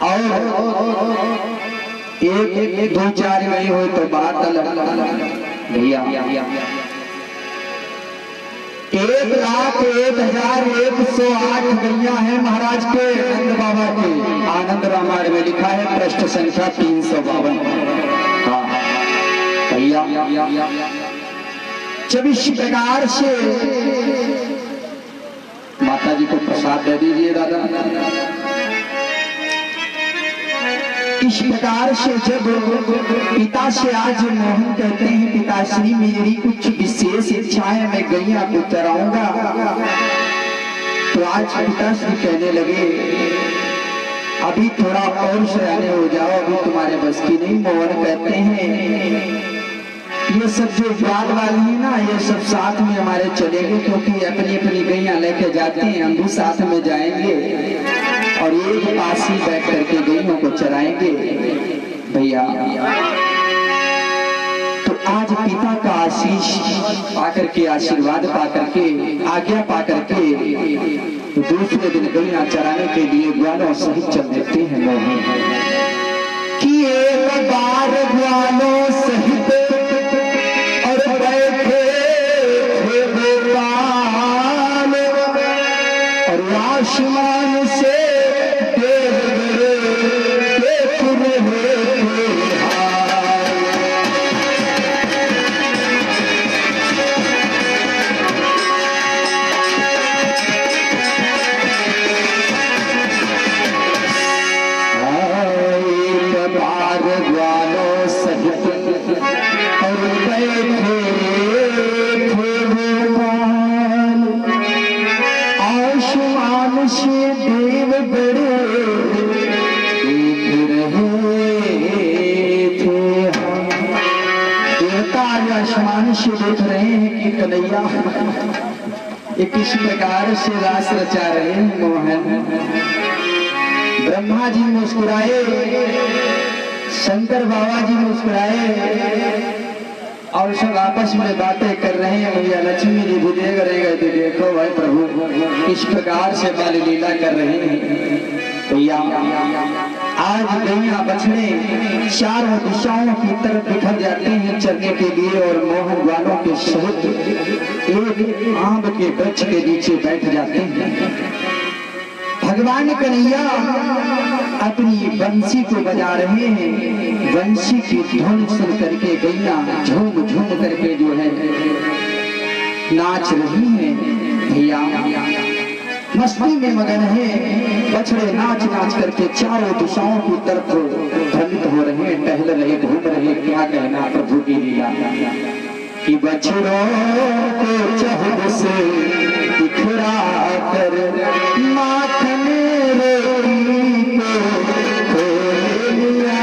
और एक दो चार गई हो तो बात अलग भैया। 1,01,108 गैया है महाराज के आनंद बाबा के आनंद रामायण में लिखा है, पृष्ठ संख्या 352। हाँ भैया, जब इस प्रकार से माता जी को प्रसाद दे दीजिए दादा। इस प्रकार से जब पिता से आज मोहन कहते हैं पिताश्री मेरी कुछ विशेष इच्छाएं मैं गैया को चराऊंगा, तो आज पिताश्री कहने लगे अभी थोड़ा और सयाने हो जाओ, अभी तुम्हारे बस की नहीं। मोहन कहते हैं ये सब जो बात वाली है ना, ये सब साथ में हमारे चलेंगे, क्योंकि अपनी अपनी गैया लेके जाते हैं, हम भी साथ में जाएंगे और एक पास ही बैठ करके गैयों को चराएंगे भैया। तो आज पिता का आशीष पाकर के, आशीर्वाद पाकर के, आज्ञा पाकर के दूसरे दिन गैया चराने के लिए ग्वालों सहित चल देते हैं मोहन कि एक बार ग्वालों सहित और बैठे थे गोपाल और आसमान से देख रहे हैं कि कन्हैया किस प्रकार से रास रचा रहे हैं मोहन। ब्रह्मा जी मुस्कुराए, शंकर बाबा जी मुस्कुराए और सब आपस में बातें कर रहे हैं। भैया लक्ष्मी जी भी देख रहे हैं, देखो भाई प्रभु किस प्रकार से बाल लीला कर रहे हैं भैया। आज गैया बछड़े चारों दिशाओं की तरफ बिखर जाते हैं चरने के लिए और मोहन ग्वालों के सहित एक आम के वृक्ष के नीचे बैठ जाते हैं। भगवान कन्हैया अपनी बंसी को बजा रहे हैं, बंसी की धुन सुन करके गैया झूम झूम करके जो है नाच रही है भैया, मस्ती में मगन है। बछड़े नाच नाच करके चारों दिशाओं की तरफ भ्रमित हो रहे हैं, टहल रहे, घूम रहे। क्या कहना प्रभु की लीला कि बछड़ों को चहल से बिखरा कर माखन रोटी को खोल लिया।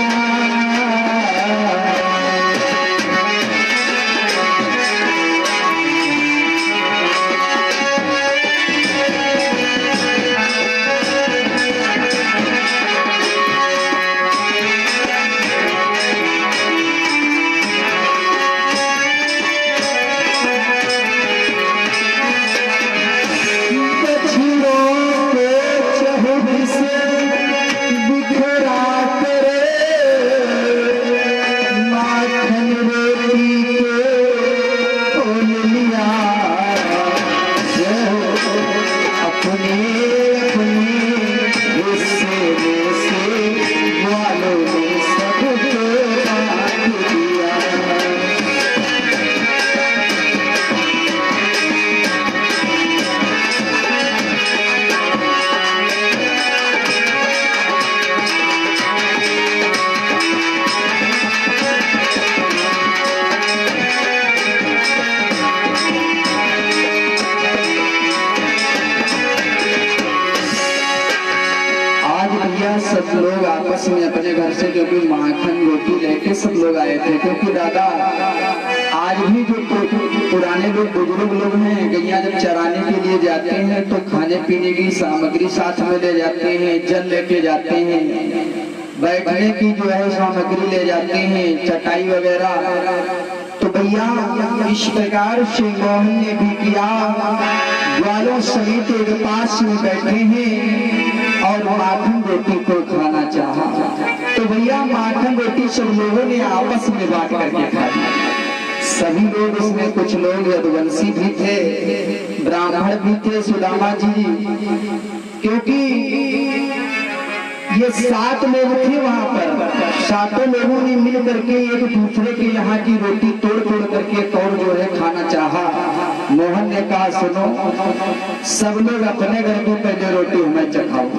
सब लोग आपस में अपने घर से क्योंकि माखन रोटी लेके सब लोग आए थे, क्योंकि दादा आज भी जो पुराने लोग बुजुर्ग लोग हैं गैया जब चराने के लिए जाते हैं तो खाने पीने की सामग्री साथ में ले जाते हैं, जल लेके जाते हैं, बैठने की जो है सामग्री ले जाते हैं, चटाई वगैरह। तो भैया इस प्रकार से मोहन ने भी किया, ग्वालों सहित एक पास में बैठे हैं और माखन रोटी को खाना चाह भैया माखन रोटी सब लोगों ने आपस में बांट करके खा ली। सभी लोग उसमें, कुछ लोग यदुवंशी भी थे, ब्राह्मण भी थे, सुदामा जी, क्योंकि ये 7 लोग थे वहां पर। 7 लोगों ने मिल करके एक दूसरे के यहाँ की रोटी तोड़ तोड़ करके और जो है खाना चाहा। मोहन ने कहा सुनो, सब लोग अपने घर की पहले रोटी हमें चखाओ,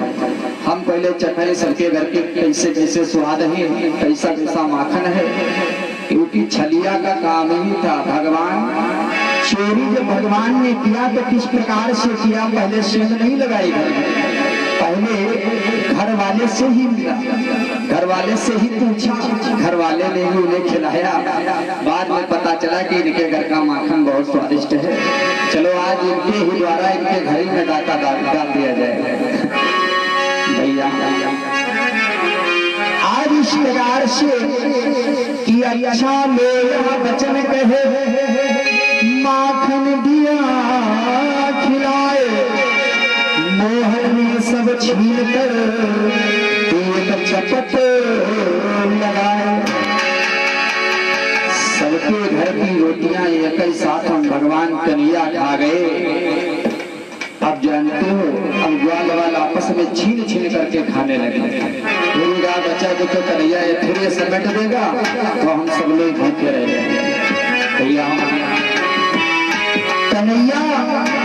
हम पहले चखाए सबके घर के कैसे कैसे स्वाद है, कैसा कैसा माखन है। क्योंकि छलिया का काम ही था। भगवान चोरी जब भगवान ने किया तो किस प्रकार से किया, पहले सेंध नहीं लगाई घर में, पहले घर वाले से ही मिला, घर वाले से ही पूछा, घर वाले ने ही उन्हें खिलाया। बाद में पता चला कि इनके घर का माखन बहुत स्वादिष्ट है, चलो आज इनके ही द्वारा इनके घर में डाका डाल दिया जाए। भैया आज इस प्रकार से कि अच्छा मेरा वचन कहे, माखन दिया खिलाए, मोहन ने सब छीन कर एक चपट लगाए। सबके घर की रोटियां एक ही साथ हम भगवान कन्हैया खा गए। अब जानते हो, अब ग्वाल वाल आपस में छीन छीन करके खाने लगे। बच्चा को तो कन्हैया थोड़ी समेट देगा तो हम सब लोग भूखे रह जाएंगे। भैया कन्हैया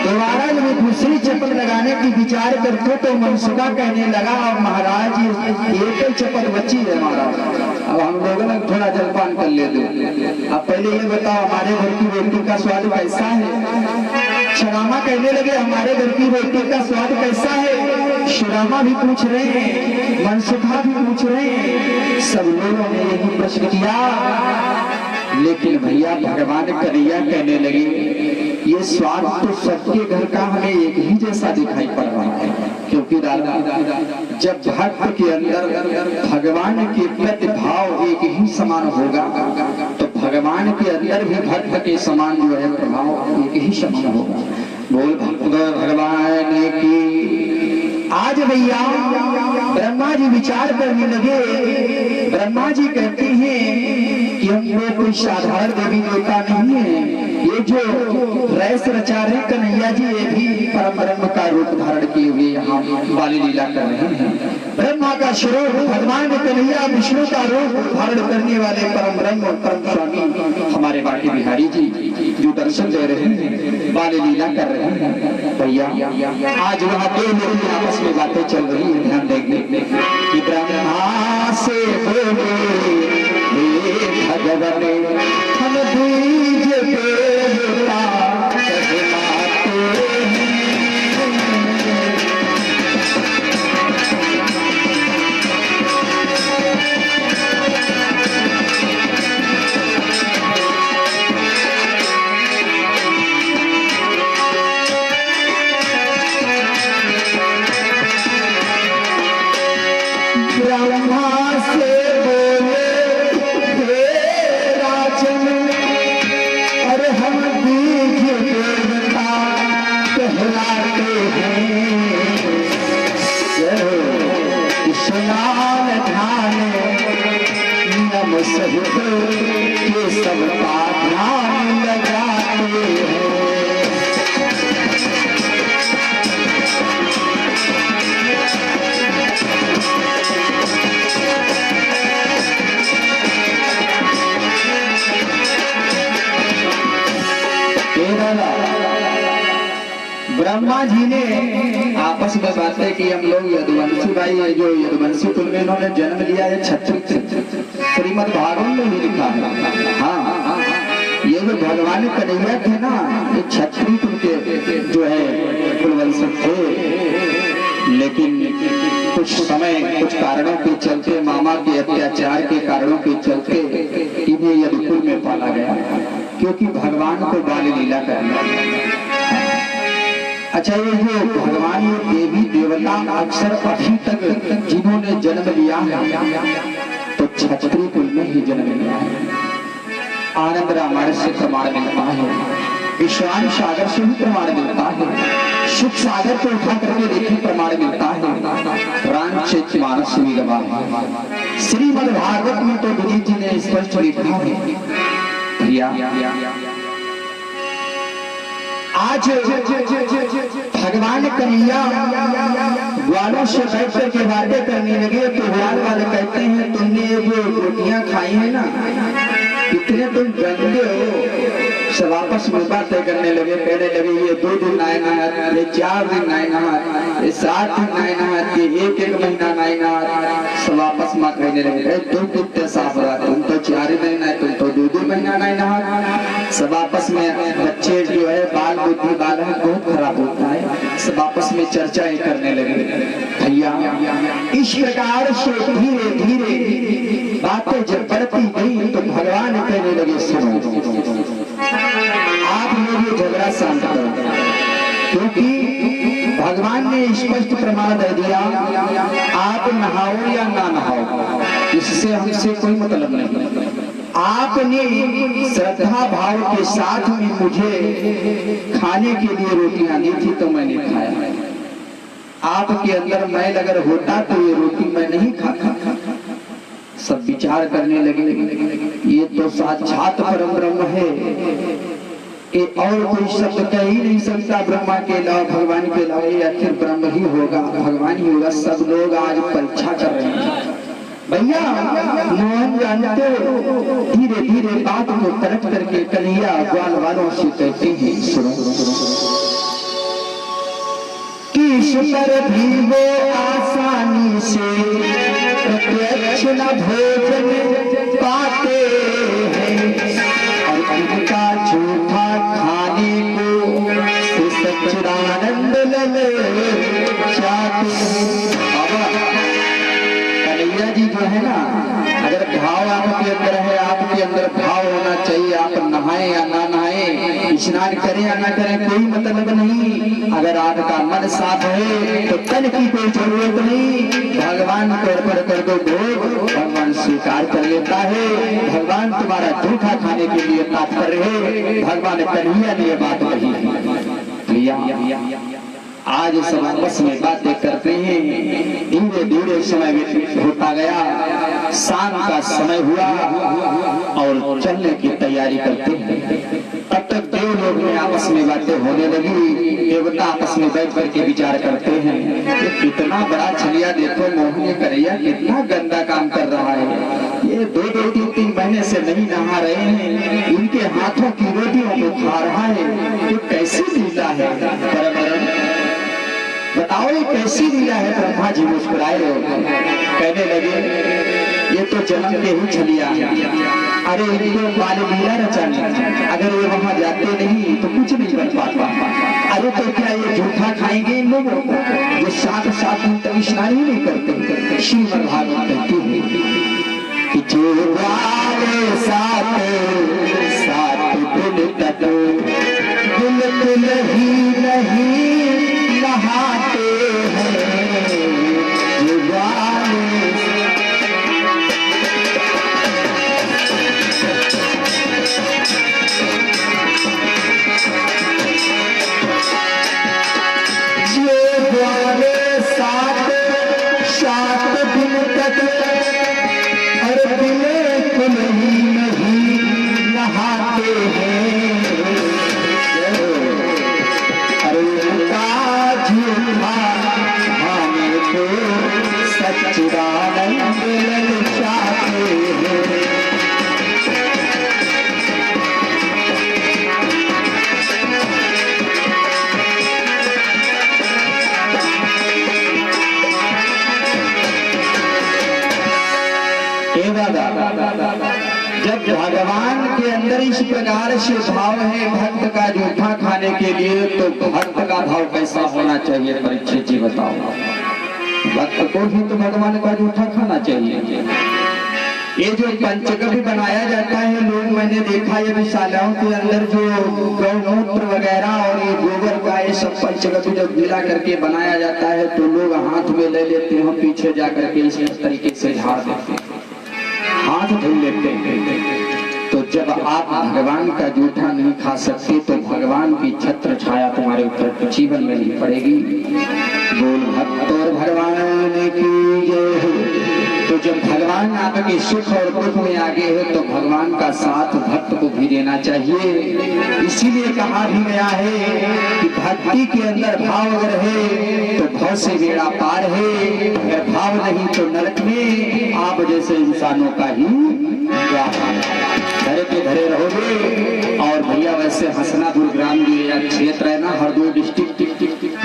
दोबारा जब दूसरी चपल लगाने की विचार करते तो मनसुखा कहने लगा, महाराज एक ही चपल बची है महाराज, अब हम लोगों ने थोड़ा जलपान कर ले दो। अब पहले ये बताओ हमारे घर की रोटी का स्वाद कैसा है। सुदामा कहने लगे हमारे घर की रोटी का स्वाद कैसा है। सुदामा भी पूछ रहे हैं, मनसुखा भी पूछ रहे हैं, सब लोगों ने यही प्रश्न किया। लेकिन भैया भगवान कन्हैया कहने लगे ये स्वाद तो सबके घर का हमें एक ही जैसा दिखाई पड़ रहा है। क्योंकि दादा जब भक्त के अंदर भगवान के प्रति भाव एक ही समान होगा तो भगवान के अंदर भी भक्त के समान जो है प्रभाव एक ही समान होगा। बोल भगवान की। आज भैया ब्रह्मा जी विचार करने लगे। ब्रह्मा जी कहते हैं कि हम लोग कोई साधारण देवी देवता नहीं है, ये जो रैस रचा रहे कन्हैया जी ये भी परम ब्रह्म का रूप धारण किए हुए यहाँ बाली लीला कर रहे हैं। ब्रह्मा का स्वरूप भगवान कन्हैया विष्णु का रूप धारण करने वाले परम ब्रह्म परम स्वामी हमारे बाकी बिहारी जी जो दर्शन दे रहे हैं, बाली लीला कर रहे हैं। भैया आज वहाँ 2 लोगों की आपस में बातें चल रही है, ध्यान देंगे कि ब्रह्मा से बोले भगवान हम बीज देवता कहलाते हैं। ब्रह्मा से ये सब ध्यान लगाते हैं। ब्रह्मा जी ने आपस में बातें की, हम लोग यदुवंशी भाई है जो यदुवंशी कुल में इन्होंने जन्म लिया है क्षत्रिय, श्रीमद् भागवत में भी लिखा है। हाँ, ये जो भगवान कन्हैया थे ना ये क्षत्रिय कुल के जो है कुलवंश थे, लेकिन कुछ समय कुछ कारणों के चलते मामा के अत्याचार के कारणों के चलते इन्हें यदुकुल में पाला गया, क्योंकि भगवान को बाल लीला करना। अच्छा, ये जो भगवान ये देवी देवता अक्सर अभी तक जिन्होंने जन्म लिया है तो क्षत्रिय कुल में ही जन्म लिया है। आनंद रामायण से प्रमाण मिलता है, विश्वान सागर से भी प्रमाण मिलता है, सुख सागर को उठा करके देखिए प्रमाण मिलता है, रामचरितमानस भी गवाह है, श्रीमद् स्पष्ट लिखा है भैया, आज भगवान कन्हैया ग्वालों से बैठ करके बातें करने लगे तो ग्वाल वाले कहते हैं तुमने जो रोटियां खाई है ना, इतने तुम गंदे हो। सब आपस में बातें करने लगे, कहने लगे ये 2 दिन नाय नहात, ये 4 दिन नाय नहात, ये 7 दिन नाय नहात, ये 1 महीना नाय नहात। सब आपस में कहने लगे तुम कितने साफ रहा, तुम तो 4 दिन नाय, तुम तो 2 महीना नाय नहात। सब आपस में बच्चे जो है बाल बुद्धि बाल है बहुत खराब होता है, सब आपस में चर्चा ही करने लगे। भैया इस प्रकार से धीरे धीरे बातें जब बढ़ती गई तो भगवान कहने लगे सुनो आप लोग ये झगड़ा शांत करो, क्योंकि भगवान ने स्पष्ट प्रमाण दे दिया आप नहाओ या ना नहाओ, इससे हमसे कोई मतलब नहीं। आपने श्रद्धा भाव के साथ में मुझे खाने के लिए रोटियां दी थी तो मैंने खाया। आपके अंदर मैल अगर होता तो ये रोटी मैं नहीं खाता। सब विचार करने लगे ये तो साक्षात परम ब्रह्म है, ये और कोई शब्द कह ही नहीं सकता ब्रह्मा के अलावा, भगवान के अलावा, ये आखिर ब्रह्म ही होगा, भगवान ही होगा। सब लोग आज परीक्षा कर रहे हैं भैया। मोहन जानते हो धीरे धीरे बात को तलट करके कन्हैया ग्वाल वालों से कहते हैं सुनो कि ईश्वर भी वो आसानी से प्रत्यक्ष न भोजन पाते हैं और उनका झूठा खाने को सच्चिदानंद लले चाहते हैं। कन्हैया जी जो है ना, अगर भाव आपके अंदर है, आपके अंदर भाव होना चाहिए। आप नहाए या ना नहाए, स्नान करें या ना करें, कोई मतलब नहीं। अगर आपका मन साफ है तो तन की कोई जरूरत नहीं। भगवान को अर्पण कर दो भोग, भगवान स्वीकार कर लेता है। भगवान तुम्हारा झूठा खाने के लिए तात्पर्य है। भगवान कन्हैया ने ये बात कही भैया। आज सब आपस में बातें करते हैं, धीरे धीरे समय होता गया, शाम का समय हुआ और चलने की तैयारी करते हैं। तब तक देव लोग में आपस में बातें होने लगी। देवता आपस में बैठ करके विचार करते हैं ये कितना बड़ा छलिया, देखो मोहन कन्हैया कितना गंदा काम कर रहा है। ये 2-3 महीने से नहीं नहा रहे हैं, इनके हाथों की रोटियों को खा रहा है, ये कैसी लीला है। बताओ ये कैसी लीला है। ब्रह्मा जी मुस्कुराए हो, कहने लगे ये तो जन्म के ही छलिया है। अरे इनको बाल लीला रचानी, अगर ये वहां जाते नहीं तो कुछ नहीं बन पाता। अरे तो क्या ये झूठा खाएंगे इन लोगों को, ये 7 दिन तक स्नान ही नहीं करते। श्रीमद् भागवत कहती है कि जो वाले 7 दिन तक बिल्कुल ही नहीं नहाते हैं, जो वाले 7 दिन तक और बिल्कुल ही नहीं नहाते हैं, सच्चिदानंद ललचाते हैं। जब भगवान के अंदर इस प्रकार से भाव है भक्त का जूठा खाने के लिए, तो भक्त का भाव कैसा होना चाहिए परीक्षित जी बताओ। भक्त को भी तो भगवान का जूठा खाना चाहिए। ये जो पंचगव्य बनाया जाता है, लोग मैंने देखा ये विशालाओं के अंदर जो गौमूत्र वगैरह और ये गोबर का ये सब पंचगव्य जब मिला करके बनाया जाता है तो लोग हाथ में ले लेते हैं, पीछे जाकर के इस तरीके से झाड़ देते हैं, हाथ धो लेते हैं। तो जब आप भगवान का जूठा नहीं खा सकते तो भगवान की छत्र छाया तुम्हारे ऊपर जीवन में नहीं पड़ेगी। बोल भक्त और भगवान की जय हो। तो जब भगवान आपके सुख और दुख में आगे है तो भगवान का साथ भक्त को भी देना चाहिए। इसीलिए कहा भी गया है कि भक्ति के अंदर भाव अगर है तो भव से बेड़ा पार है, अगर भाव नहीं तो नरक में आप जैसे इंसानों का ही धरे पे धरे रहोगे। और भैया वैसे हसनापुर ग्राम जो क्षेत्र है ना, हरदोई डिस्ट्रिक्ट,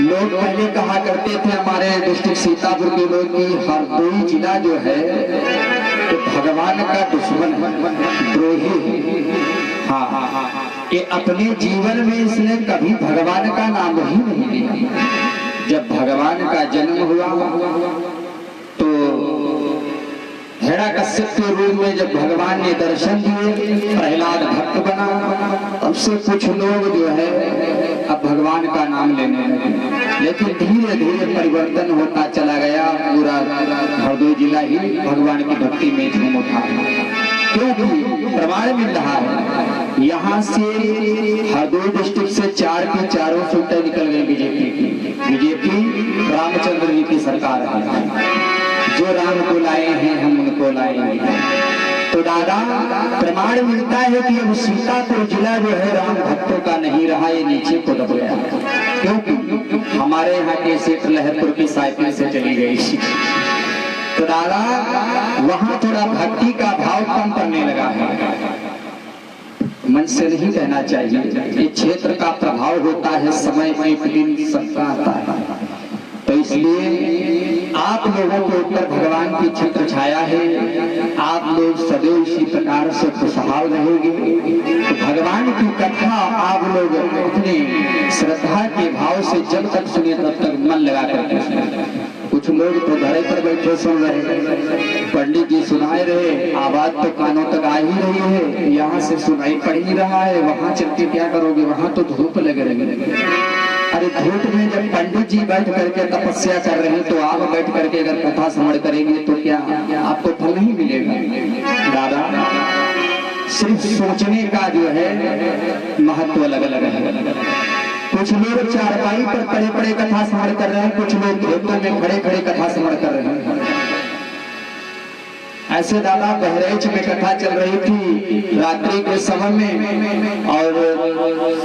लोग पहले कहा करते थे हमारे डिस्ट्रिक्ट सीतापुर के लोग कि हरदोई जिला जो है तो भगवान का दुश्मन है, द्रोही है। हाँ, ये अपने जीवन में इसने कभी भगवान का नाम ही नहीं लिया। जब भगवान का जन्म हुआ तो हिरण्यकश्यप के रूप में जब भगवान ने दर्शन दिए, प्रहलाद भक्त बना, तब से कुछ लोग जो है अब भगवान का नाम लेने लगे। लेकिन धीरे धीरे परिवर्तन होता चला गया, पूरा हरदोई जिला ही भगवान की भक्ति में झूम उठा। क्योंकि प्रमाण मिल रहा है, यहाँ से हरदोई डिस्ट्रिक्ट से 4 की चारों सीटें निकल गई बीजेपी की। बीजेपी रामचंद्र जी की सरकार है, जो राम को लाए हैं हम उनको लाएंगे। तो दादा प्रमाण मिलता है कि अब सीतापुर जिला जो है राम भक्तों का नहीं रहा, ये नीचे को दब गया। क्योंकि हमारे यहाँ के सीट लहरपुर की साइकिल से चली गई। तो दादा वहाँ थोड़ा भक्ति का भाव कम पड़ने लगा है। मन से नहीं कहना चाहिए, ये क्षेत्र का प्रभाव होता है, समय एक दिन सबका आता है। तो इसलिए आप लोगों के ऊपर भगवान की छत्र छाया है, आप लोग सदैव इसी प्रकार से खुशहाल रहेंगे। तो भगवान की कथा आप लोग अपने श्रद्धा के भाव से जब तक सुने तब तक मन लगा करके सुने। कुछ लोग तो घरे पर बैठे सुन रहे, पंडित जी सुनाए रहे, आवाज तो कानों तक आ ही रही है, यहाँ से सुनाई पड़ ही रहा है, वहां चल के क्या करोगे, वहां तो धूप लगे रहेंगे। अरे धूप में जब पंडित जी बैठ करके तपस्या कर रहे हैं तो आप बैठ करके अगर कथा श्रवण करेंगे तो क्या आपको फल नहीं मिलेगा। दादा सिर्फ सोचने का जो है महत्व अलग अलग है। कुछ लोग चारपाई पर पड़े पड़े कथा श्रवण कर रहे हैं, कुछ लोग खेतों में खड़े खड़े कथा श्रवण कर रहे हैं। ऐसे दादा बहराइच में कथा चल रही थी रात्रि के समय में, और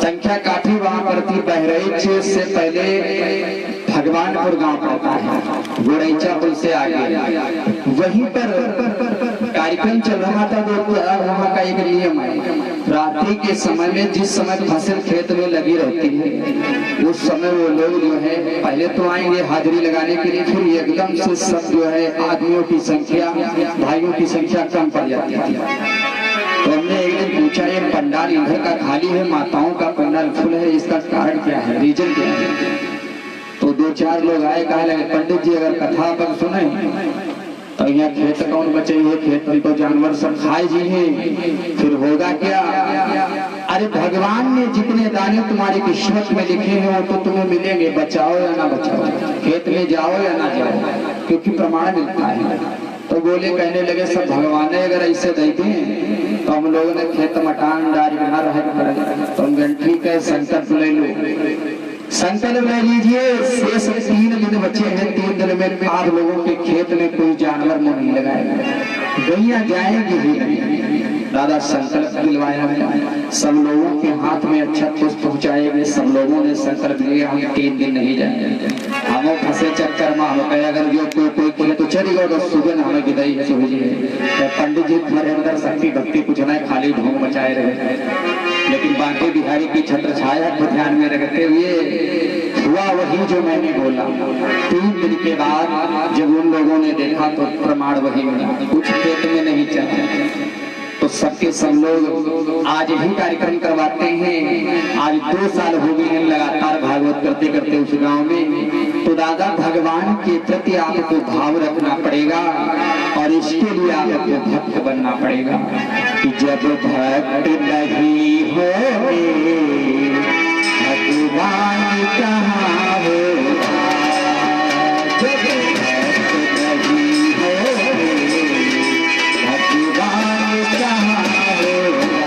संख्या काफी वहां पर थी। बहराइच से पहले भगवानपुर गांव पड़ता है, गोरैचा पुल से आगे, वहीं पर कार्यक्रम चल रहा था। तो वहाँ का एक नियम है, रात्रि के समय में जिस समय फसल खेत में लगी रहती है उस समय वो लोग जो है पहले तो आएंगे हाजिरी लगाने के लिए, फिर एकदम से सब जो है आदमियों की संख्या, भाइयों की संख्या कम पड़ जाती थी। तो हमने एक दिन पूछा, ये पंडाल इधर का खाली है, माताओं का पंडाल फुल है, इसका कारण क्या है, रीजन क्या है? तो 2-4 लोग आए, कहा लगे पंडित जी अगर कथा पर सुने तो यहाँ खेत कौन बचे है, खेत में तो जानवर सब खाए जी हैं, फिर होगा क्या? अरे भगवान ने जितने दाने तुम्हारी किस्मत में लिखे हैं वो तो तुम्हें मिलेंगे, बचाओ या ना बचाओ, खेत में जाओ या ना जाओ, क्योंकि प्रमाण मिलता है। तो बोले, कहने लगे सब भगवान ने अगर ऐसे देते तो हम लोगों ने खेत मकान डारी बना रहे, तो हम ठीक है संकल्प ले लो, संकल्प ले लीजिए, शेष 3 दिन बचे हैं, 3 दिन में आप लोगों के खेत में कोई जानवर नहीं लगाएगा, गैया जाएगी ही नहीं। दादा संकल्प दिलवाया, सब लोगों के हाथ में अच्छा पुष्प पहुंचाएंगे, सब लोगों ने संकल्प लिया हम 3 दिन नहीं जाएंगे। हम फंसे चक्कर में, हम कहे अगर जो कोई बोले तो चलेगा, तो सुबह हमें गिदाई है समझिए। पंडित जी तुम्हारे अंदर शक्ति भक्ति कुछ नहीं, खाली ढोंग मचाए रहे। लेकिन बांके बिहारी की छत्र छाया को ध्यान में रखते हुए हुआ वही जो मैंने बोला। 3 दिन के बाद जब उन लोगों ने देखा तो प्रमाण वही मिला, कुछ खेत में नहीं चला। तो सबके सब लोग आज भी कार्यक्रम करवाते हैं। आज 2 साल हो गए हैं लगातार भागवत करते करते उस गांव में। तो दादा भगवान के प्रति आपको भाव रखना पड़ेगा और इसके लिए आपको भक्त बनना पड़ेगा कि जब भक्त नहीं हो भगवान कहाँ होगा, जब भक्त नहीं हो भगवान कहाँ होगा।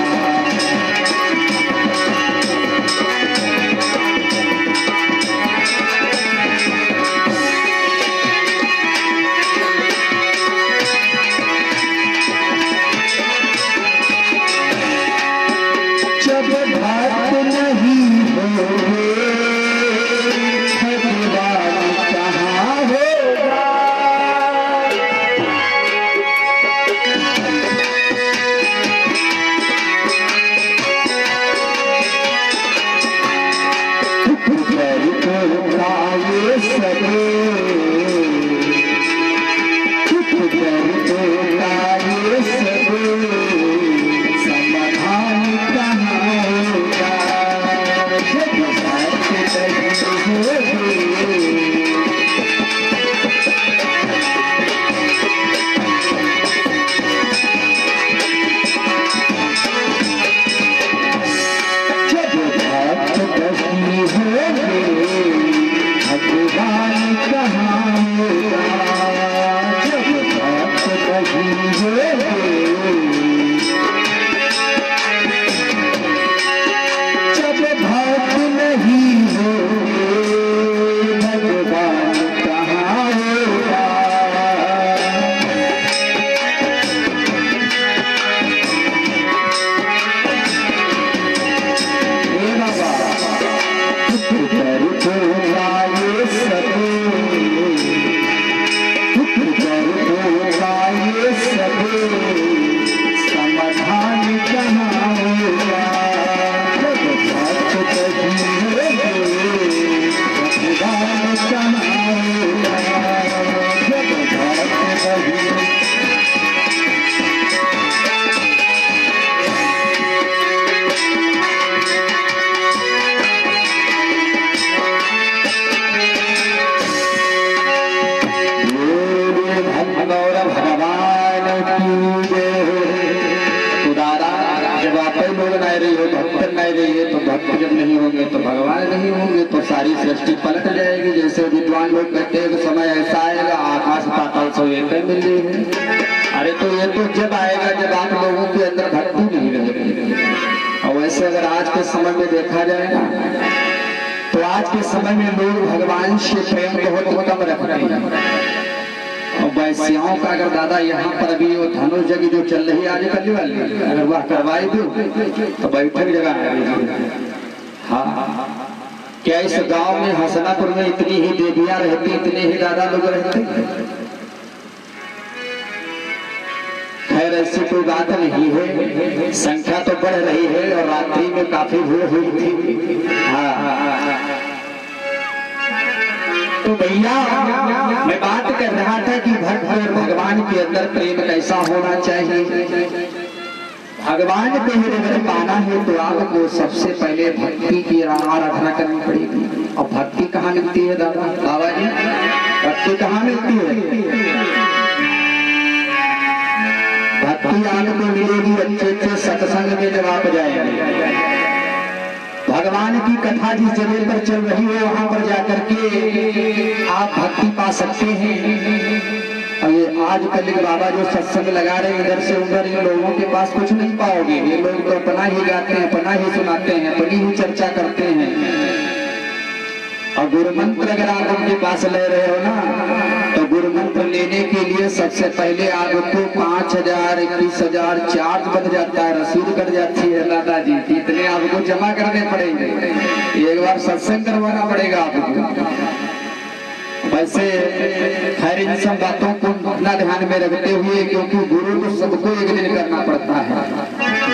की जय हो। तो दादा जब आप ही लोग नहीं रही हो, भक्त नहीं रही है, तो भक्त जब नहीं होंगे तो भगवान नहीं होंगे, तो सारी सृष्टि पलट जाएगी। जैसे विद्वान लोग कहते हैं समय ऐसा आएगा आकाश पाताल सब एक ही मिल जाएंगे। अरे तो ये तो जब आएगा जब आप लोगों के अंदर भक्ति नहीं रहेगी। और वैसे अगर आज के समय में देखा जाए ना, तो आज के समय में लोग भगवान से प्रेम बहुत कम रखते हैं। और वैश्याओं का अगर दादा यहाँ पर अभी वो धनुष जगी जो चल रही है आजकल वाली, अगर वह करवाई दो तो बैठक जगह है। हाँ, क्या इस गांव में हसनापुर में इतनी ही देवियां रहती, इतने ही दादा लोग रहते? खैर ऐसी कोई बात नहीं है, संख्या तो बढ़ रही है और रात्रि में काफी भीड़ हुई थी। हाँ, तो भैया मैं बात कर रहा था कि भक्त और भगवान के अंदर प्रेम कैसा होना चाहिए। भगवान को अगर पाना है तो आपको सबसे पहले भक्ति की आराधना करनी पड़ेगी। और भक्ति कहाँ मिलती है दादा बाबा जी? भक्ति कहाँ मिलती है? भक्ति आपको मिलेगी अच्छे अच्छे सत्संग में जब आप जाएंगे। भगवान की कथा जिस जगह पर चल रही है वहां पर जाकर के आप भक्ति पा सकते हैं। और ये आजकल के बाबा जो सत्संग लगा रहे हैं इधर से उधर, इन लोगों के पास कुछ नहीं पाओगे। ये लोग तो अपना ही गाते हैं, अपना ही सुनाते हैं, अपनी ही चर्चा करते हैं। और गुरु मंत्र अगर आप उनके पास ले रहे हो ना, तो गुरु मंत्र लेने के लिए सबसे पहले आपको 5,000 21,000 चार्ज बन जाता है, रसीद कट जाती है दादाजी। इतने आपको जमा करने पड़ेंगे, एक बार सत्संग करवाना पड़ेगा आपको। वैसे खैर इन सब बातों को अपना ध्यान में रखते हुए, क्योंकि गुरु तो सबको एक दिन करना पड़ता है।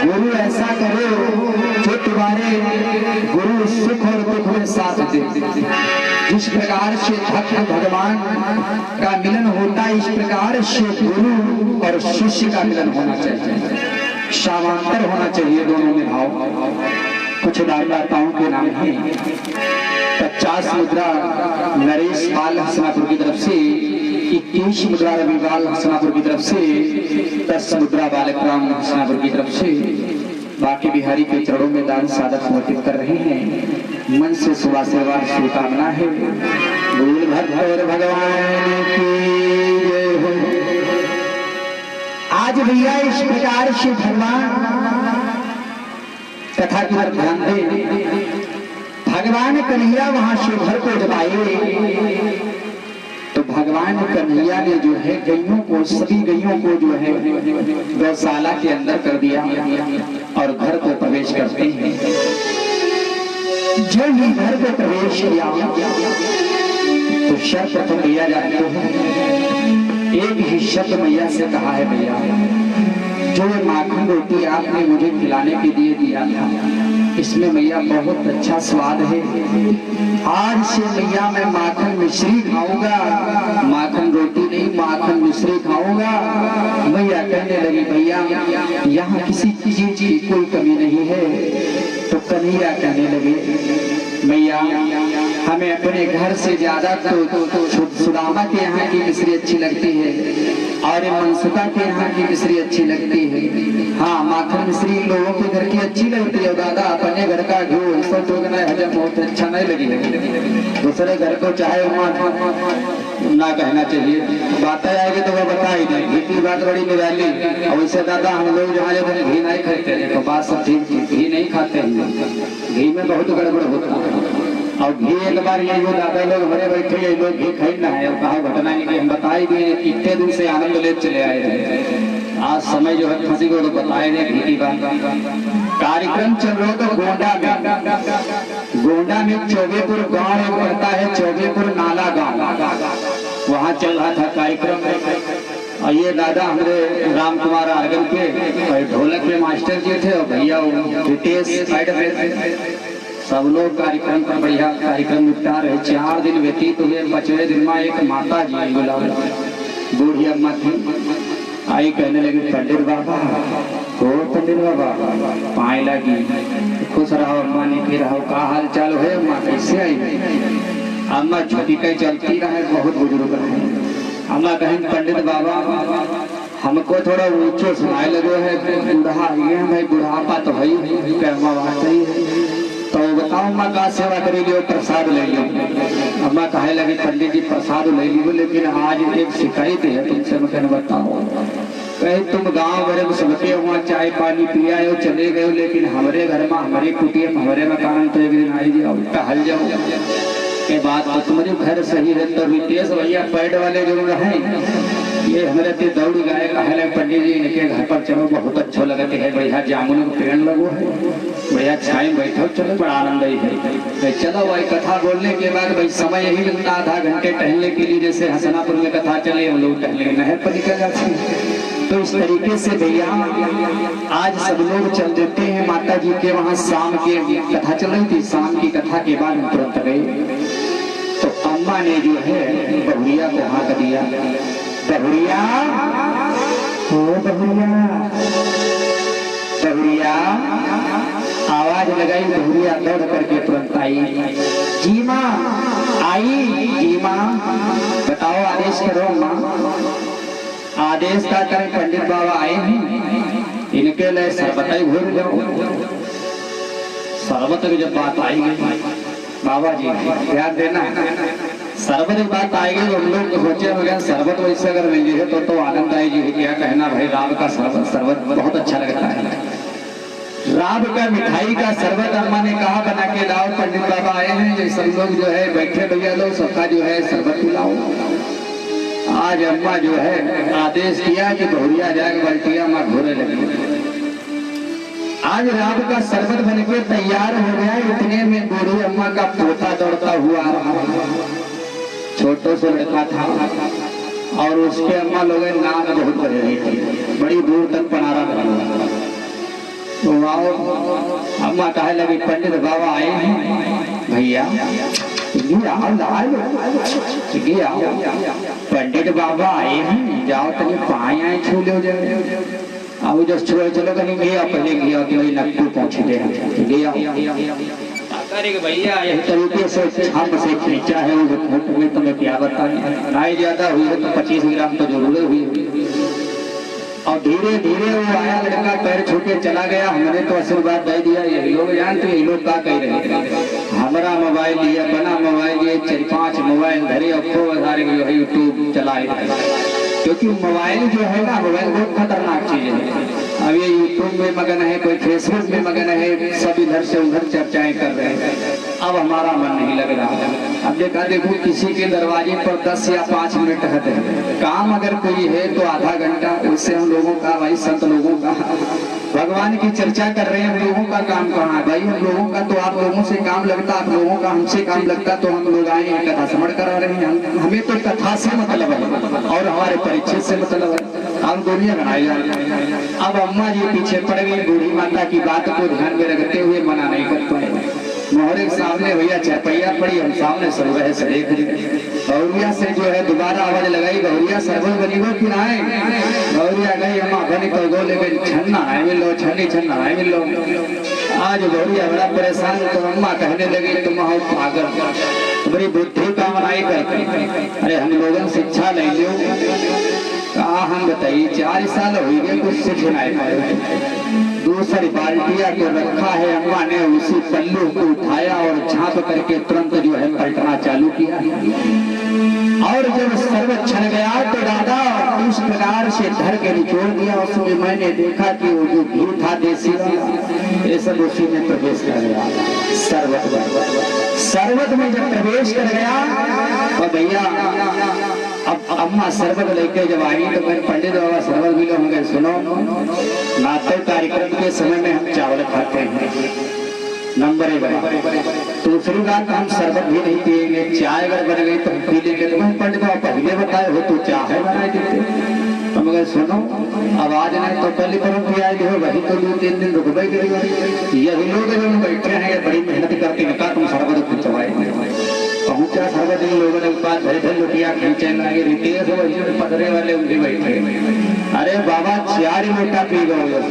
गुरु ऐसा करो जो तुम्हारे गुरु सुख और दुख में साथ दे। जिस प्रकार से भक्त भगवान का मिलन होता है, इस प्रकार से गुरु और शिष्य का मिलन होना चाहिए, समांतर होना चाहिए दोनों में भाव। कुछ दाताओं के नाम है 50 मुद्रा नरेश पाल हसनापुर की तरफ से, 21 मुद्रा रविवाल हसनापुर की तरफ से, 10 मुद्रा बालकराम हसनापुर की तरफ से। बाकी बिहारी के चरणों में दान सादर समर्पित कर रहे हैं। मन से सुबह सेवा शुभकामना है। बोल भक्त और भगवान की जय हो। आज भैया इस प्रकार से भगवान कथा की तरफ ध्यान दे। भगवान कन्हैया वहां शिवहर को जब आए तो भगवान कन्हैया ने जो है गैयों को, सभी गैयों को जो है गौशाला के अंदर कर दिया और घर को प्रवेश करते हैं। जब ही घर को प्रवेश किया तो सर्वप्रथम भैया जानते हैं एक ही शब्द मैया से कहा है, भैया जो माखन रोटी आपने मुझे खिलाने के लिए दिया था, इसमें मैया बहुत अच्छा स्वाद है। आज से मैया मैं माखन मिश्री खाऊंगा, माखन रोटी नहीं माखन मिश्री खाऊंगा। मैया कहने लगी भैया यहाँ किसी चीज की कोई कमी नहीं है। तो कन्हैया कहने लगे मैया हमें अपने घर से ज्यादा तो सुदामा के यहाँ की मिश्री अच्छी लगती है और मनसुका के यहाँ की मिश्री अच्छी लगती है। हाँ, माखन मिश्री लोगों के घर की अच्छी लगती है दादा, अपने घर का घी सब तो हजम बहुत अच्छा नहीं लगी। दूसरे घर को चाहे ना कहना चाहिए, बातें आएगी तो वो बता ही दें। घी की बात बड़ी निराली। और वैसे दादा हम लोग जहाँ जब घी नहीं खाते हैं तो बात सब ठीक, घी नहीं खाते हैं, घी में बहुत गड़बड़ होता है। और घी एक बार ये जो दादा लोग भरे बैठे ये लोग घी खाना है और कहा घटना नहीं कि हम बताई दिए कितने दिन से आनंद ले चले आए थे। आज समय जो है किसी को तो बताए नहीं घी की बात। कार्यक्रम चल रहा तो गोंडा में चौबेपुर गांव एक पड़ता है, चौबेपुर नाला गांव, वहाँ चल रहा था कार्यक्रम। और ये दादा हमारे राम कुमार आर्गन के ढोलक के मास्टर जी थे और भैया रितेश साइड में सब लोग कार्यक्रम का बढ़िया कार्यक्रम निपटा रहे। 4 दिन व्यतीत हुए। 5वें दिन में एक माता जी बुला बूढ़ी अम्मा थी, आई कहने लगी पंडित बाबा हो, पंडित बाबा पाए लगी, खुश रहो अम्मा, निकी रहो, का हाल चाल है अम्मा, कैसे आई? अम्मा झुकी कहीं चलती रहे, बहुत बुजुर्ग रहे। अम्मा कहें पंडित बाबा हमको थोड़ा ऊंचो सुनाए लगो है, बूढ़ा ये है भाई, बुढ़ापा तो है ही, बात ही है। तो बताओ माँ का सेवा करी लियो, प्रसाद ले लियो। अम्मा कहे लगी पंडित जी प्रसाद ले लियो, लेकिन आज एक शिकायत है तुमसे, मैं बताओ। कहे तुम गांव भरे में सबके वहाँ चाय पानी पिया हो चले गए, लेकिन हमारे घर में, हमारे कुटिया में, हमारे मकान तो एक दिन आई जाओ, टहल जाओ के बाद तो तुम्हारे घर सही है। तो रितेश भैया पैड वाले जो रहे, ये हमारे ते दौड़ गाय कहले पंडित जी इनके घर पर चलो, बहुत अच्छा लगते है भैया, जामुन का पेड़ लगो है भैया, छाई बैठो चलो, बड़ा आनंद है। चलो भाई कथा बोलने के बाद भाई समय यही मिलता, आधा घंटे टहलने के लिए, जैसे हसनापुर में कथा चले हम लोग टहले नहर पर निकल जाते। तो इस तरीके से भैया आज सब लोग चल देते हैं माता जी के वहाँ। शाम के कथा चल रही थी, शाम की कथा के बाद हम तुरंत गए। तो अम्मा ने जो है बहुरिया को हाँक दिया, बहुरिया हो बहुरिया, बहुरिया आवाज लगाई। बहुरिया दौड़ करके तुरंत आई, जी माँ आई, जी माँ बताओ आदेश करो माँ। आदेश का करें, पंडित बाबा आए हैं, इनके लिए शरबत ही भूल जाओ। शरबत की जब बात आएगी बाबा जी ध्यान देना, शरबत की बात आएगी हम लोग सोचे वगैरह शरबत वैसे अगर मिल जाए तो आनंद आएगी। क्या कहना भाई, राब का शरबत बहुत अच्छा लगता है। राब का मिठाई का शरबत अम्मा ने कहा बना के लाओ, पंडित बाबा आए हैं, जो सब लोग जो है बैठे भैया लोग सबका जो है शरबत पिलाओ। आज अम्मा जो है आदेश किया कि बहुरिया जाके बल्टिया माँ घोरे लगी। आज राब का शरबत बनके तैयार हो गया, इतने में बूढ़ी अम्मा का पोता दौड़ता हुआ आ रहा, छोटो से लड़का था, और उसके अम्मा लोग नाक बहुत बड़े रही थी, बड़ी दूर तक पनारा बना। तो आओ अम्मा कहे लगी पंडित बाबा आए हैं भैया, पंडित बाबा आए हैं, जाओ तनी पाए आए छू लो जाए। अब जो छुए चलो कहीं गया, पहले गया कि वही नक्कू पहुंच गया भैया। यही तरीके से हम से खींचा है वो फोटो में, तुम्हें क्या बताएं, राय ज्यादा हुई है तो 25 ग्राम तो जरूर हुई। और धीरे धीरे वो आया लड़का, पैर छू के चला गया। हमने तो आशीर्वाद दे दिया, ये लोग जानते हैं, ये लोग क्या कह रहे हैं, हमारा मोबाइल लिया, बना मोबाइल लिए, 4-5 मोबाइल धरे और खूब सारे जो है यूट्यूब चलाए, क्योंकि मोबाइल जो है ना, मोबाइल बहुत खतरनाक चीज है। अब ये यूट्यूब में मगन है, कोई फेसबुक में मगन है, सब इधर से उधर चर्चाएं कर रहे हैं। अब हमारा मन नहीं लग रहा। अब देखो किसी के दरवाजे पर 10 या 5 मिनट है, काम अगर कोई है तो आधा घंटा, उससे हम लोगों का भाई, संत लोगों का भगवान की चर्चा कर रहे हैं, हम लोगों का काम कहाँ है भाई? हम लोगों का तो आप लोगों से काम लगता, आप लोगों का हमसे काम लगता, तो हम लोग आए कथा श्रवण करा रहे हैं। हमें तो कथा से मतलब है और हमारे परिचय से मतलब है, हम दुनिया बनाई जा रहे हैं। अब अम्मा जी पीछे पड़ गई, बूढ़ी माता की बात को ध्यान में रखते हुए मना नहीं कर पाए। मोहरे के सामने भैया चरपैया पड़ी, हम सामने सर्वह से देख रहे। गौरिया से जो है दोबारा आवाज लगाई, गौरिया सर्वल बनी हो कि ना? गौरिया गई अम्मा बनी तो गो, लेकिन छन्ना है मिलो, छन्नी छन्ना है मिलो। आज गौरिया बड़ा परेशान, तो अम्मा कहने लगी तुम हो पागल, तुम्हारी बुद्धि काम नहीं करती। अरे हम लोगों शिक्षा ले लो, कहा हम बताइए 4 साल हो गए कुछ सीख नहीं पाए। दूसरी बाल्टिया को रखा है, अम्मा ने उसी पल्लू को उठाया और झाँप करके तुरंत जो है पलटना चालू किया। और जब सर्व छन गया तो दादा इस प्रकार से धर के निचोड़ दिया। उसमें मैंने देखा कि वो जो घी था देसी वाला, ये सब उसी में प्रवेश कर गया। शरबत में जब प्रवेश कर गया तो भैया अब अम्मा शरबत लेके जब आई तो मैं पंडित बाबा शरबत भी होंगे। सुनो, नाटक कार्यक्रम के समय में हम चावल खाते हैं, नंबर 1। दूसरी बात हम शरबत भी नहीं पिएंगे, चाय अगर बन गई तो हम पी लेंगे। तो मैं पंडित बाबा पहले बताए हो तो चाय बना देते। तो मगर सुनो, आवाज नहीं तो पहले परम पिया हो, वही तो 2-3 दिन रुक गई। यही लोग जो बैठे हैं बड़ी मेहनत करके निकाल तुम शरबत पहुंचवाए पहुंचा। शरबत इन लोगों ने बात धरे लुटिया खींचे लगे, रितेश वही पदरे वाले उनके बैठे। अरे बाबा 4 लोटा पी गए।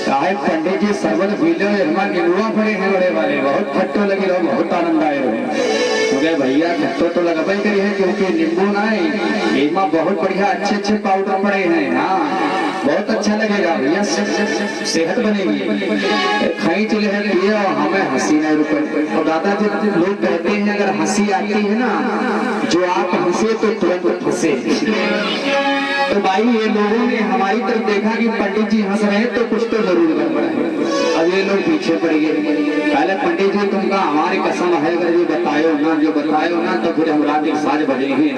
काहे पंडित जी शरबत पी लो, हमारे गिरुआ पड़े हैं बड़े वाले, बहुत खट्टो लगी रहो, बहुत आनंद आए रहो। तो भैया खट्टो तो लगवाई करी है, क्योंकि नींबू ना है, बहुत बढ़िया अच्छे पाउडर पड़े हैं। हाँ बहुत अच्छा लगेगा भैया, सेहत बनेगी। खाई चले हैं पिए और हमें हंसी नहीं रुके। और दादा जब लोग कहते हैं अगर हंसी आती है ना, जो आप हंसे तो तुरंत फंसे। तो भाई ये लोगों ने हमारी तरफ देखा कि पंडित जी हंस रहे हैं तो कुछ तो जरूर गड़बड़ है। अब ये लोग पीछे पड़ गए। पहले पंडित जी तुमका हमारी कसम है, अगर जो बतायो ना तो फिर हम रात के साज बजेंगे।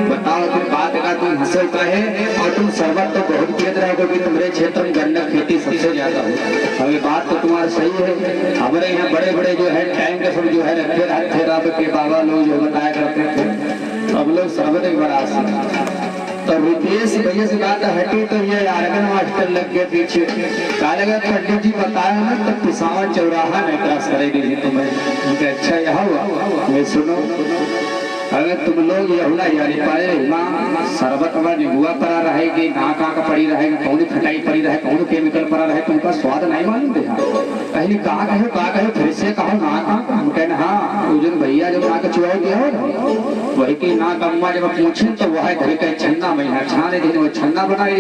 बताओ फिर बात का तुम हंसे का है, और तुम शरबत तो बहुत पीते रहे क्योंकि तुम्हारे क्षेत्र में गन्ना खेती सबसे ज्यादा हो। अब ये बात तो तुम्हारा सही है। हमारे यहाँ बड़े बड़े जो है टाइम के सब जो है रखे रहते रब के बाबा लोग जो बताया करते थे, अब लोग शरबत एक बड़ा तो रुपेश भैया से बात हटी तो ये आर्गन मास्टर लग गए पीछे। कहा लगा पंडित जी बताया ना तो पिसावा चौराहा में क्रॉस करेगी तुम्हें। अच्छा यह हुआ मैं सुनो, अगर तुम लोग यहुना यारी पाए माँ शरबत हमारा निबुआ पड़ा रहेगी, कहाँ का पड़ी रहेगी, कौन खटाई पड़ी रहे, कौन केमिकल पड़ा रहे, तुमका स्वाद नहीं मालूम दे। पहले कहा कहो फिर से कहो ना कहा हम कहना। हाँ उजन भैया जब ना का चुराव दिया हो वही की ना कम्मा जब पूछे तो वह घर का छन्ना महीना छाने दिन वो छन्ना बनाई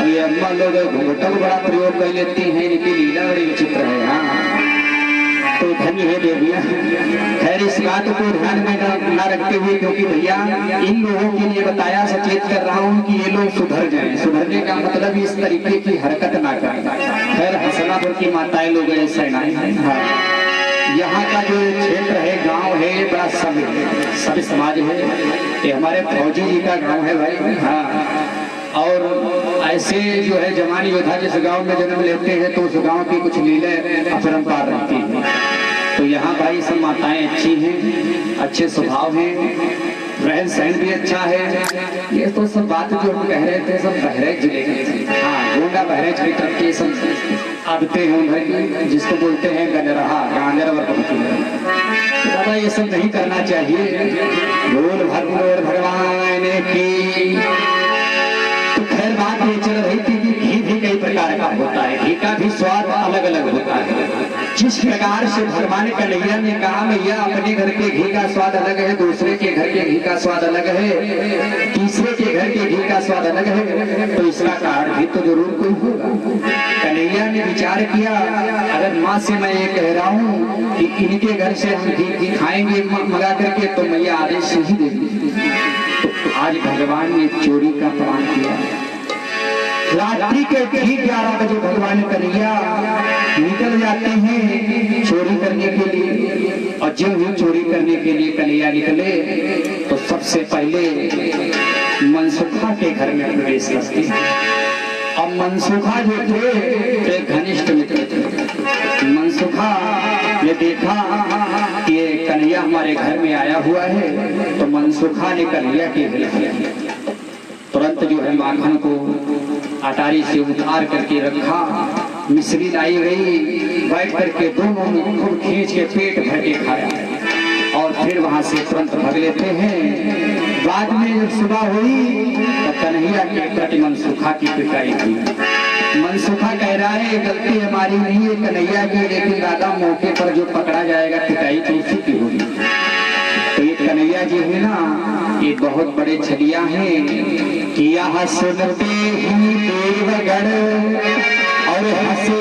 ये अम्मा लोग घूंघटा को बड़ा प्रयोग कर लेती है, इनकी लीला बड़ी विचित्र है। हाँ तो धन्य है देविया। खैर इस बात को ध्यान में न रखते हुए, क्योंकि भैया इन लोगों के लिए बताया सचेत कर रहा हूँ कि ये लोग सुधर जाएं। सुधरने का मतलब इस तरीके की हरकत ना करें। खैर हसनापुर की माताएं लोग ऐसा नहीं। हाँ यहाँ का जो क्षेत्र है गांव है बड़ा सभ्य समाज है। ये हमारे फौजी जी का गांव है भाई। हाँ और ऐसे जो है जवानी योद्धा जिस गांव में जन्म लेते हैं तो उस गांव की कुछ लीले अपरंपार रहती हैं। तो यहाँ भाई सब माताएं अच्छी हैं, अच्छे स्वभाव हैं, रहन सहन भी अच्छा है। ये तो सब बात जो हम कह रहे थे सब बहराइच जिले के। हाँ गोंडा बहराइच की तरफ के सब आदतें हैं उधर की, जिसको बोलते हैं गजरहा गांजर दादा ये सब नहीं करना चाहिए। बोल भगवान की। तो खैर बात ये चल रही थी कि घी भी कई प्रकार का होता है, घी का भी स्वाद अलग अलग होता है। जिस प्रकार से भगवान कन्हैया ने कहा भैया अपने घर के घी का स्वाद अलग है, दूसरे के घर के घी का स्वाद अलग है, तीसरे के घर के घी का स्वाद अलग है, तो इसका कारण भी तो जरूर कोई होगा। कन्हैया ने विचार किया अगर माँ से मैं ये कह रहा हूँ कि इनके घर से हम घी खाएंगे मंगा करके तो मैया आदेश ही देगी। तो आज भगवान ने चोरी का प्रमाण किया। रात्रि के ठीक 11 बजे भगवान कन्हैया निकल जाते हैं चोरी करने के लिए। और जब भी चोरी करने के लिए कन्हैया निकले तो सबसे पहले मनसुखा के घर में प्रवेश करते हैं। अब मनसुखा जो थे एक घनिष्ठ मित्र थे। मनसुखा ने देखा कि ये कन्हैया हमारे घर में आया हुआ है, तो मनसुखा ने कन्हैया के तुरंत जो है माखन को अटारी से उतार करके रखा, मिश्री लाई गई, बैठ करके दोनों ने खूब खींच के पेट भर के खाया और फिर वहां से तुरंत भाग लेते हैं। बाद में जब सुबह हुई तो कन्हैया के प्रति मनसुखा की पिटाई हुई। मनसुखा कह रहा है गलती हमारी नहीं है कन्हैया की, लेकिन दादा मौके पर जो पकड़ा जाएगा पिटाई तो उसी की होगी। तो ये कन्हैया जी है ना, ये बहुत बड़े छलिया हैं कि यहाँ सुनते ही देवगढ़ और हंसे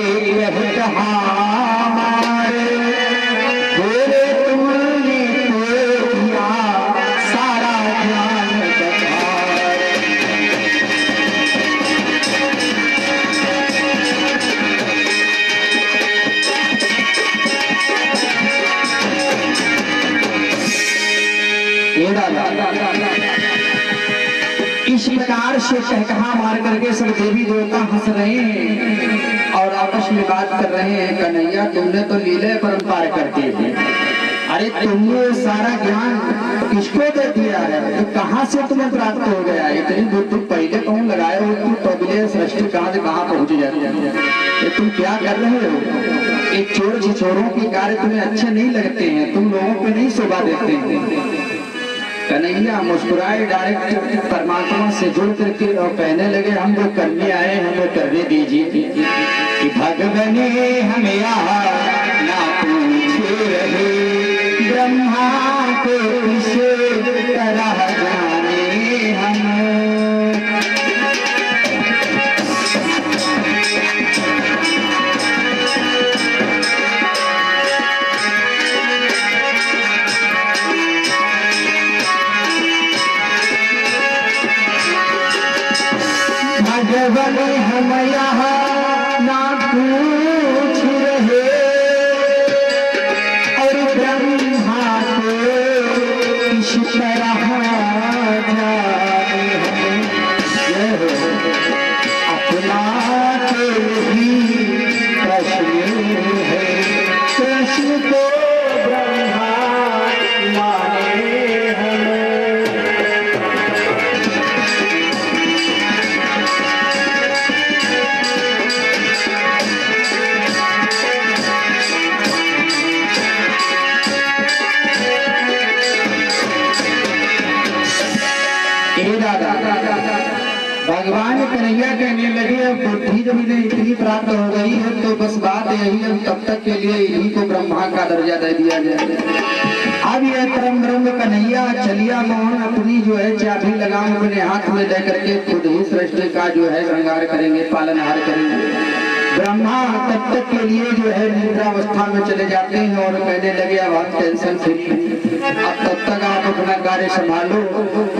सारा ज्ञान इस प्रकार से कहा मार करके सब देवी देवता हंस रहे हैं और आपस में बात कर रहे हैं। कन्हैया तुमने तो लीले परंपार करते थे, अरे तुमने सारा ज्ञान किसको दे दिया है, तो कहाँ से तुम्हें प्राप्त हो गया? इतनी दूर तुम पहले कौन लगाए हो, तुम तो सृष्टि कहाँ से कहाँ पहुंच जाती है। तुम क्या कर रहे हो? एक चोर छिछोरों के कार्य तुम्हें अच्छे नहीं लगते हैं, तुम लोगों पे नहीं शोभा देते हैं। कन्हैया मुस्कुराए डायरेक्ट परमात्मा से जुड़ करके और कहने लगे हम लोग करने आए, हमें करने दीजिए कि भगवाने हमें यहाँ ना पूछे रहे, ब्रह्मा को इसे तरह जाने हम। बने हम यहाँ ना पूछ रहे और ब्रह्मा को किस तरह जाने हम अपना के ही प्रश्न है, प्रश्न को ब्रह्मा माने हमें। भगवान कन्हैया कहने लगे अब बुद्धि जब इन्हें इतनी प्राप्त हो गई है तो बस बात यही है, तब तक के लिए इन्हीं को ब्रह्मा का दर्जा दे दिया जाए। अब यह परम ब्रह्म कन्हैया चलिया मोहन अपनी जो है चाबी लगाम अपने हाथ में दे करके खुद ही सृष्टि का जो है श्रृंगार करेंगे, पालनहार करेंगे। ब्रह्मा तब तक के लिए जो है निद्रावस्था में चले जाते हैं और कहने लगे अब आप टेंशन फ्री, अब तब तक आप अपना कार्य संभालो,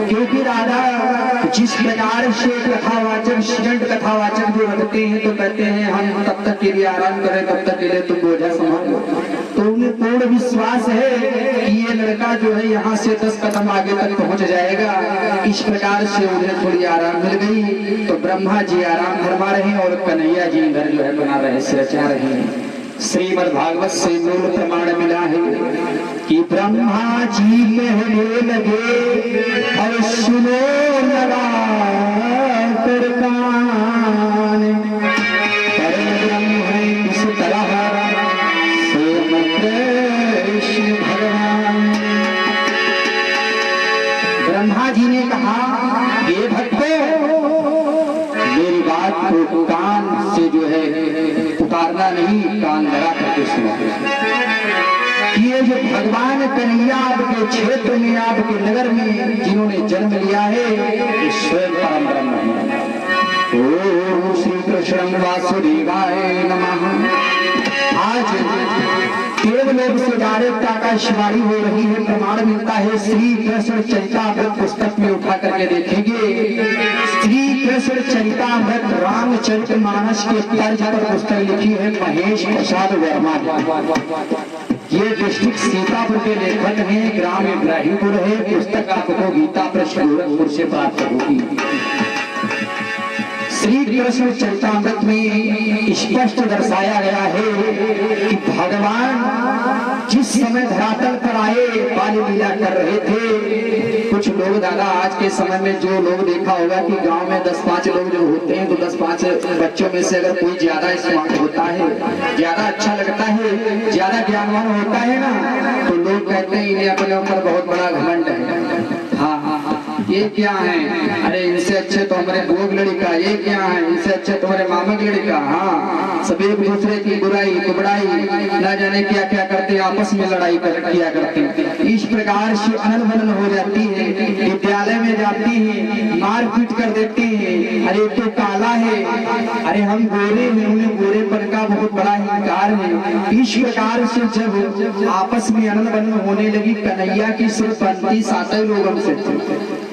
क्योंकि राधा जिस प्रकार से कथावाचक सीजंट कथावाचक जो रखते हैं तो कहते हैं हम तब तक के लिए आराम करें, तब तक के लिए तुम बोझा संभालो। तो उन्हें पूर्ण विश्वास है कि ये लड़का जो है यहाँ से 10 कदम आगे तक पहुँच जाएगा। इस प्रकार से उन्हें थोड़ी आराम मिल गई तो ब्रह्मा जी आराम फरमा रहे हैं और कन्हैया जी इधर जो है बना रहे से रचा रहे हैं। श्रीमद् भागवत से मूल प्रमाण मिला है कि ब्रह्मा जी कहने लगे और सुनो लगा कर कान, परम ब्रह्म है इस तरह से कृष्ण भगवान। ब्रह्मा जी ने कहा ये भक्तों मेरी बात को कान से जो है उतारना नहीं, कान लगा करके सुनो। ये जो भगवान कन्हैया आपके क्षेत्र में आपके नगर में जिन्होंने जन्म लिया है ये स्वयं परम ब्रह्म है। ओम श्री कृष्ण वासुदेवाय नमः। आज देवलोक से डायरेक्ट आकाशवाणी हो रही है, प्रमाण मिलता है श्री कृष्ण चरितामृत पुस्तक में उठा करके देखेंगे। श्री कृष्ण चरितामृत रामचरितमानस के तर्ज पर पुस्तक लिखी है महेश प्रसाद वर्मा। ये डिस्ट्रिक्ट सीतापुर के लेखक हैं, ग्राम इब्राहिमपुर है। पुस्तक आपको गीता प्रेस गोरखपुर से प्राप्त होगी। श्री कृष्ण चरितामृत में स्पष्ट दर्शाया गया है कि भगवान जिस समय धरातल पर आए बाल लीला कर रहे थे। कुछ लोग दादा आज के समय में जो लोग देखा होगा कि गांव में 10-5 लोग जो होते हैं तो 10-5 बच्चों में से अगर कोई ज्यादा स्मार्ट होता है, ज्यादा अच्छा लगता है, ज्यादा ज्ञानवान होता है ना, तो लोग कहते हैं इन्हें अपने ऊपर बहुत बड़ा घमंड है। हाँ हाँ हाँ ये क्या है, अरे इनसे अच्छे तो हमारे बुआ की लड़का, ये क्या है इनसे अच्छे तुम्हारे मामा की लड़का। हाँ सब एक दूसरे की बुराई कुबड़ाई ना जाने क्या क्या करते, आपस में लड़ाई किया करते। इस प्रकार से अनल बनल हो जाती है। विद्यालय में जाती है, मारपीट कर देती है, अरे तो काला है, अरे हम गोरे हैं, उन्हें गोरेपन का बहुत बड़ा इंकार है। इस प्रकार से जब आपस में अनल बनल होने लगी, कन्हैया की सिर्फ 35 लोगों से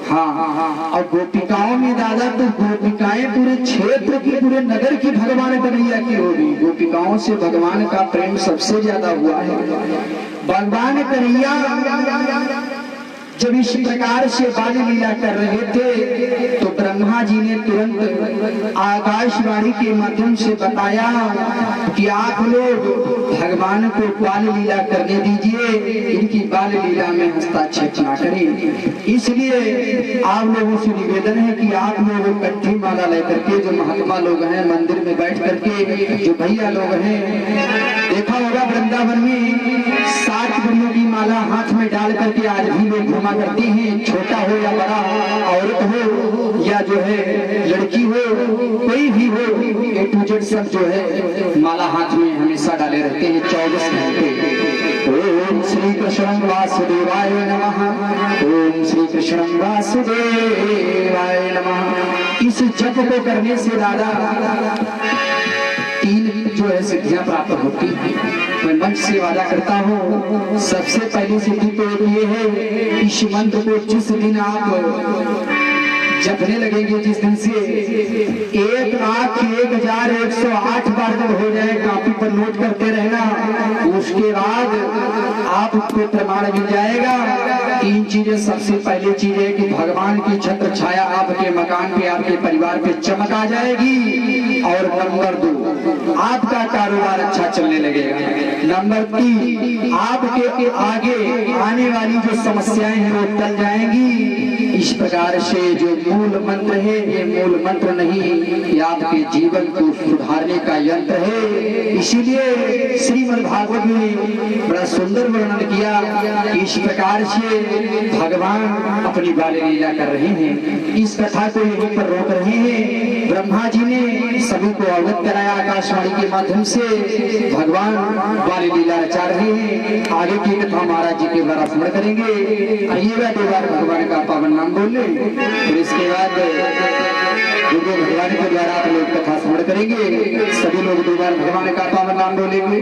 हाँ हाँ हाँ और गोपिकाओं में दादा तो गोपिकाएं पूरे क्षेत्र की पूरे नगर की भगवान कन्हैया की होगी। गोपिकाओं से भगवान का प्रेम सबसे ज्यादा हुआ है। भगवान कन्हैया जब इस प्रकार से बाल लीला कर रहे थे तो ब्रह्मा जी ने तुरंत आकाशवाणी के माध्यम से बताया कि आप लोग भगवान को बाल लीला करने दीजिए, इनकी बाल लीला में हस्तक्षेप ना करें। इसलिए आप लोगों से निवेदन है कि आप लोग इकट्ठी माला लेकर के, जो महात्मा लोग हैं मंदिर में बैठ करके, जो भैया लोग हैं, देखा होगा वृंदावन में 7 गुड़ियों की माला हाथ में डाल करके आज भी लोग घुमा करते हैं। छोटा हो या बड़ा, औरत हो या जो है लड़की हो, कोई भी हो, A to Z सब जो है माला हाथ में हमेशा डाले रहते हैं 24 घंटे। ओम श्री कृष्ण वासुदेवाय नमः। ओम श्री कृष्ण वासुदेवाय नमः। इस जप को करने से दादा 3 जो है सिद्धियां प्राप्त होती है। मैं मंच से वादा करता हूँ, सबसे पहली सिद्धि तो ये है, इस मंत्र को जिस दिन आप जपने लगेंगे जिस दिन से 1,01,108 बार जब हो जाए कॉपी पर नोट करते रहना, उसके बाद आपको प्रमाण मिल जाएगा। 3 चीजें, सबसे पहली चीज है कि भगवान की छत्र छाया आपके मकान पे, आपके परिवार पे चमक आ जाएगी। और नंबर 2, आपका कारोबार अच्छा चलने लगेगा। नंबर 3, आपके आगे आने वाली जो समस्याएं हैं वो टल जाएंगी। इस प्रकार से जो मूल मंत्र है, ये मूल मंत्र नहीं, ये आपके जीवन को सुधारने का यंत्र है। इसीलिए श्रीमद्भागवत में बड़ा सुंदर वर्णन किया कि इस प्रकार से भगवान अपनी बाल लीला कर रहे हैं। इस कथा को यहीं पर रोक रहे हैं। ब्रह्मा जी ने सभी को अवगत कराया आकाशवाणी के माध्यम से, भगवान बाल लीला रचा रहे हैं। आगे की कथा महाराज जी के द्वारा स्मरण करेंगे। आइएगा 2 बार भगवान का पावन नाम बोले, फिर इसके बाद गुरुदेव भगवान के द्वारा आप लोग कथा स्मरण करेंगे। सभी लोग 2 बार भगवान का पावन नाम बोलेंगे।